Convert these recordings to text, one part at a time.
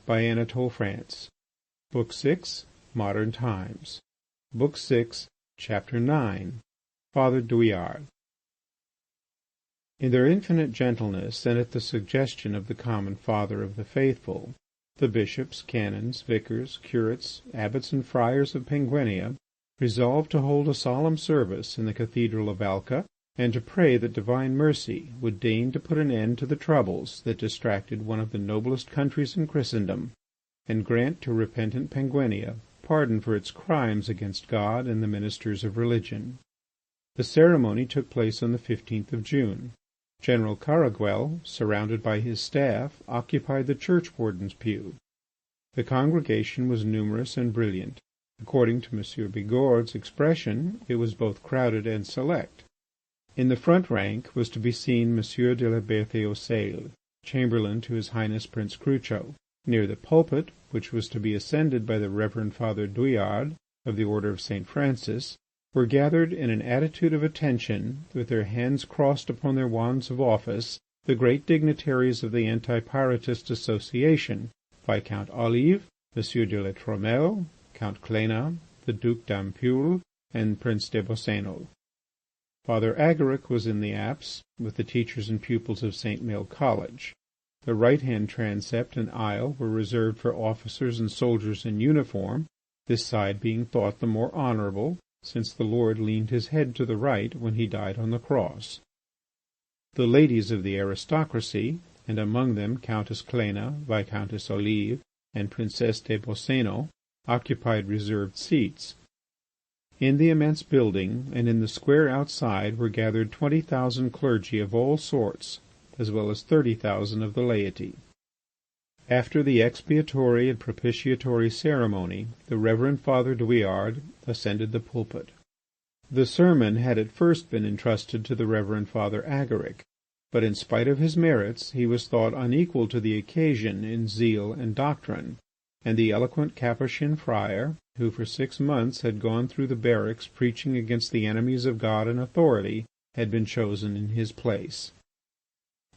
by Anatole France. Book 6, Modern Times. Book 6, Chapter 9. Father Douillard. In their infinite gentleness and at the suggestion of the common Father of the Faithful, the bishops, canons, vicars, curates, abbots and friars of Penguinia resolved to hold a solemn service in the cathedral of Alca and to pray that divine mercy would deign to put an end to the troubles that distracted one of the noblest countries in Christendom, and grant to repentant Penguinia pardon for its crimes against God and the ministers of religion. The ceremony took place on the 15th of June. General Caraguel, surrounded by his staff, occupied the churchwarden's pew. The congregation was numerous and brilliant. According to M. Bigord's expression, it was both crowded and select. In the front rank was to be seen M. de la Berthe-aux-Sales, chamberlain to His Highness Prince Crucho. Near the pulpit, which was to be ascended by the Reverend Father Douillard of the Order of St. Francis, were gathered in an attitude of attention, with their hands crossed upon their wands of office, the great dignitaries of the Anti-Pyrotist Association, Viscount Olive, M. de La Trumelle, Count Cléna, the Duc d'Ampoule, and Prince des Boscénos. Father Agaric was in the apse with the teachers and pupils of St. Maël College. The right-hand transept and aisle were reserved for officers and soldiers in uniform, this side being thought the more honourable, since the Lord leaned his head to the right when he died on the cross. The ladies of the aristocracy, and among them Countess Cléna, Viscountess Olive, and Princess des Boscénos, occupied reserved seats. In the immense building and in the square outside were gathered 20,000 clergy of all sorts, as well as 30,000 of the laity. After the expiatory and propitiatory ceremony, the Reverend Father Douillard ascended the pulpit. The sermon had at first been entrusted to the Reverend Father Agaric, but in spite of his merits he was thought unequal to the occasion in zeal and doctrine, and the eloquent Capuchin friar, who for 6 months had gone through the barracks preaching against the enemies of God and authority, had been chosen in his place.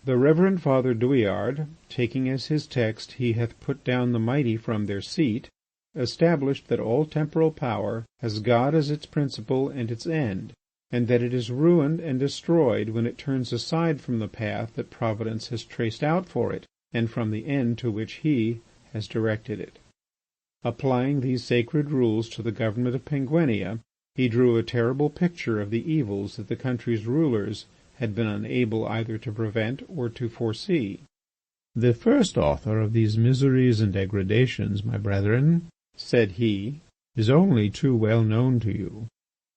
The Reverend Father Douillard, taking as his text, "He hath put down the mighty from their seat," established that all temporal power has God as its principle and its end, and that it is ruined and destroyed when it turns aside from the path that Providence has traced out for it and from the end to which He has directed it. Applying these sacred rules to the government of Penguinia, he drew a terrible picture of the evils that the country's rulers had been unable either to prevent or to foresee. "The first author of these miseries and degradations, my brethren," said he, "is only too well known to you.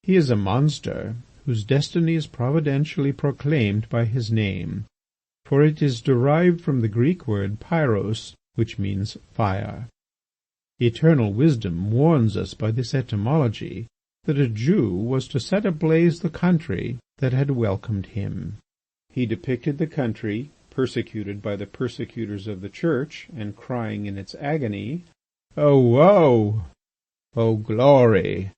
He is a monster whose destiny is providentially proclaimed by his name, for it is derived from the Greek word pyros, which means fire. Eternal wisdom warns us by this etymology that a Jew was to set ablaze the country that had welcomed him." He depicted the country, persecuted by the persecutors of the Church, and crying in its agony, "O woe! O glory!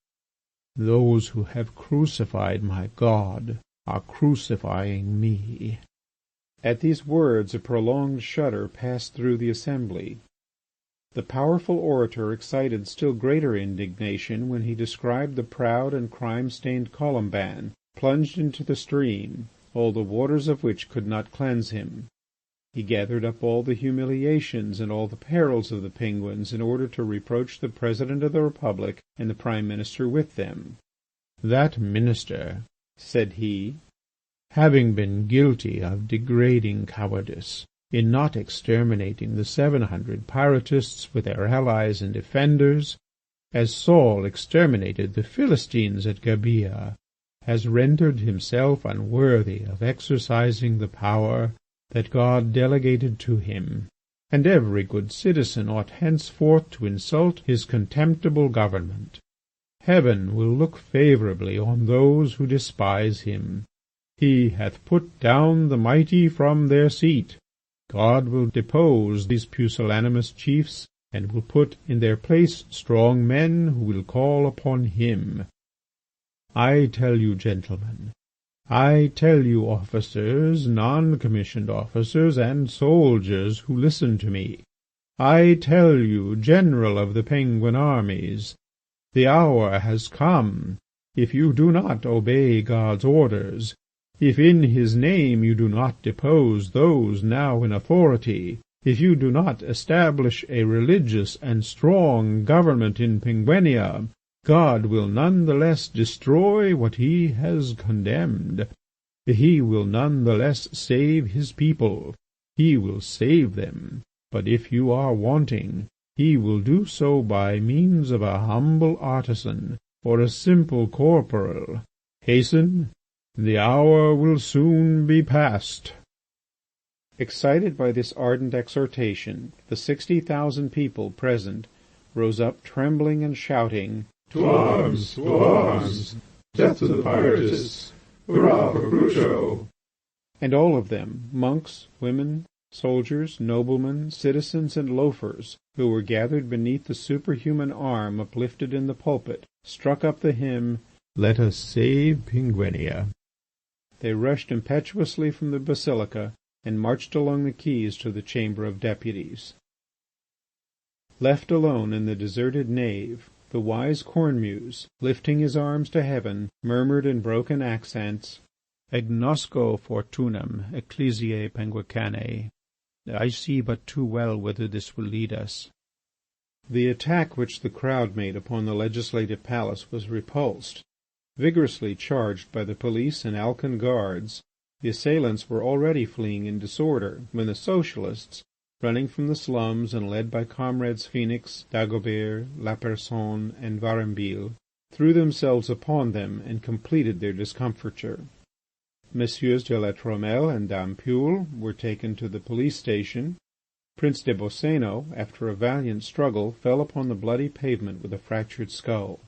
Those who have crucified my God are crucifying me." At these words a prolonged shudder passed through the assembly. The powerful orator excited still greater indignation when he described the proud and crime-stained Colomban plunged into the stream, all the waters of which could not cleanse him. He gathered up all the humiliations and all the perils of the Penguins in order to reproach the President of the Republic and the Prime Minister with them. "That minister," said he, "having been guilty of degrading cowardice in not exterminating the 700 Pyrotists with their allies and defenders, as Saul exterminated the Philistines at Gibeah, has rendered himself unworthy of exercising the power that God delegated to him, and every good citizen ought henceforth to insult his contemptible government. Heaven will look favourably on those who despise him. He hath put down the mighty from their seat. God will depose these pusillanimous chiefs, and will put in their place strong men who will call upon him. I tell you, gentlemen, I tell you, officers, non-commissioned officers, and soldiers who listen to me, I tell you, General of the Penguin armies, the hour has come. If you do not obey God's orders, if in his name you do not depose those now in authority, if you do not establish a religious and strong government in Penguinia, God will none the less destroy what he has condemned. He will none the less save his people. He will save them. But if you are wanting, he will do so by means of a humble artisan or a simple corporal. Hasten, the hour will soon be past." Excited by this ardent exhortation, the 60,000 people present rose up trembling and shouting, "To arms! To arms! Death to the Pyrotists! Hurrah for Crucho!" And all of them, monks, women, soldiers, noblemen, citizens, and loafers, who were gathered beneath the superhuman arm uplifted in the pulpit, struck up the hymn, "Let us save Penguinia." They rushed impetuously from the basilica and marched along the quays to the Chamber of Deputies. Left alone in the deserted nave, the wise Cornemuse, lifting his arms to heaven, murmured in broken accents, "Agnosco fortunam ecclesiae penguicanae." I see but too well whither this will lead us. The attack which the crowd made upon the legislative palace was repulsed. Vigorously charged by the police and Alcan guards, the assailants were already fleeing in disorder when the Socialists, running from the slums and led by comrades Phoenix, Dagobert, Lapersonne, and Varambille, threw themselves upon them and completed their discomfiture. Messieurs de La Trumelle and d'Ampoule were taken to the police station. Prince des Boscénos, after a valiant struggle, fell upon the bloody pavement with a fractured skull.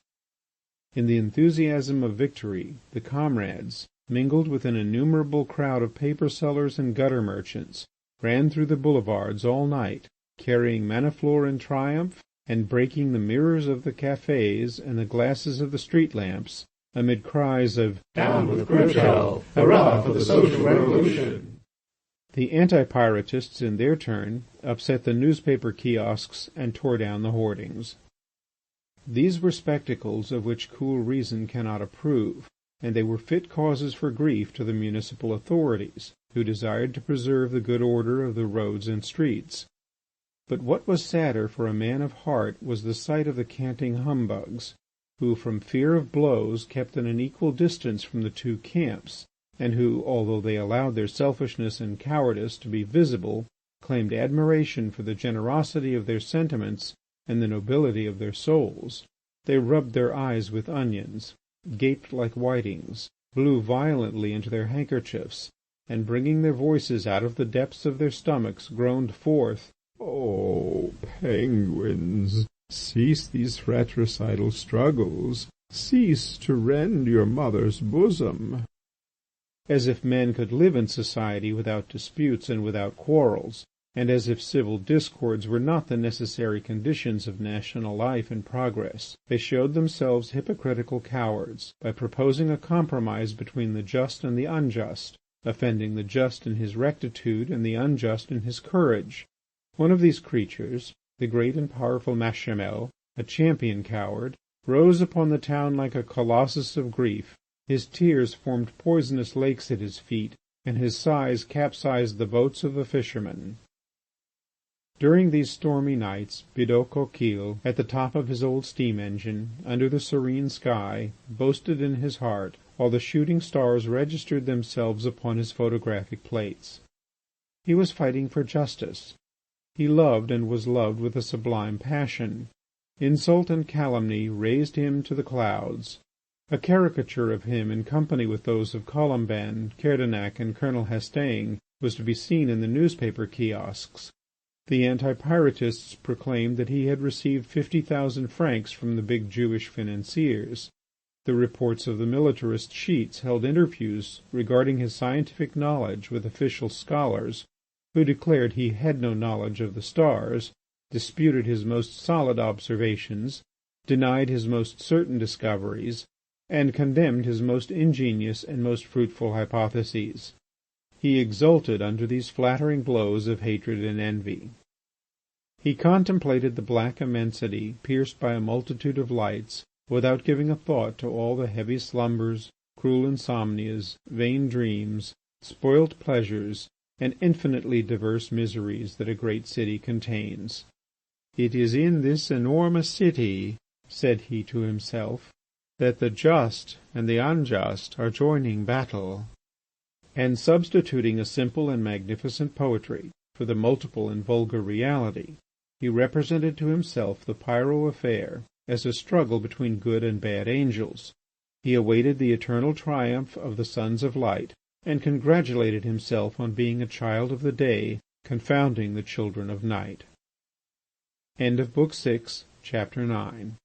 In the enthusiasm of victory, the comrades, mingled with an innumerable crowd of paper sellers and gutter merchants, ran through the boulevards all night, carrying Maniflore in triumph and breaking the mirrors of the cafés and the glasses of the street lamps, amid cries of "Down with Crucho! Hurrah for the social revolution!" The anti-Pyrotists, in their turn, upset the newspaper kiosks and tore down the hoardings. These were spectacles of which cool reason cannot approve, and they were fit causes for grief to the municipal authorities, who desired to preserve the good order of the roads and streets. But what was sadder for a man of heart was the sight of the canting humbugs, who from fear of blows kept at an equal distance from the two camps, and who, although they allowed their selfishness and cowardice to be visible, claimed admiration for the generosity of their sentiments and the nobility of their souls. They rubbed their eyes with onions, gaped like whitings, blew violently into their handkerchiefs, and bringing their voices out of the depths of their stomachs, groaned forth, "Oh, penguins! Cease these fratricidal struggles. Cease to rend your mother's bosom." As if men could live in society without disputes and without quarrels, and as if civil discords were not the necessary conditions of national life and progress, they showed themselves hypocritical cowards by proposing a compromise between the just and the unjust, offending the just in his rectitude and the unjust in his courage. One of these creatures, the great and powerful Machamel, a champion coward, rose upon the town like a colossus of grief. His tears formed poisonous lakes at his feet, and his sighs capsized the boats of the fishermen. During these stormy nights, Bidault Coquille, at the top of his old steam engine, under the serene sky, boasted in his heart, while the shooting stars registered themselves upon his photographic plates. He was fighting for justice. He loved and was loved with a sublime passion. Insult and calumny raised him to the clouds. A caricature of him in company with those of Colomban, Kerdenac, and Colonel Hastaing was to be seen in the newspaper kiosks. The anti-Pyrotists proclaimed that he had received 50,000 francs from the big Jewish financiers. The reports of the militarist sheets held interviews regarding his scientific knowledge with official scholars, who declared he had no knowledge of the stars, disputed his most solid observations, denied his most certain discoveries, and condemned his most ingenious and most fruitful hypotheses. He exulted under these flattering blows of hatred and envy. He contemplated the black immensity pierced by a multitude of lights without giving a thought to all the heavy slumbers, cruel insomnias, vain dreams, spoilt pleasures, and infinitely diverse miseries that a great city contains. "It is in this enormous city," said he to himself, "that the just and the unjust are joining battle." And substituting a simple and magnificent poetry for the multiple and vulgar reality, he represented to himself the Pyrrho affair as a struggle between good and bad angels. He awaited the eternal triumph of the sons of light, and congratulated himself on being a child of the day, confounding the children of night. End of Book 6, Chapter 9.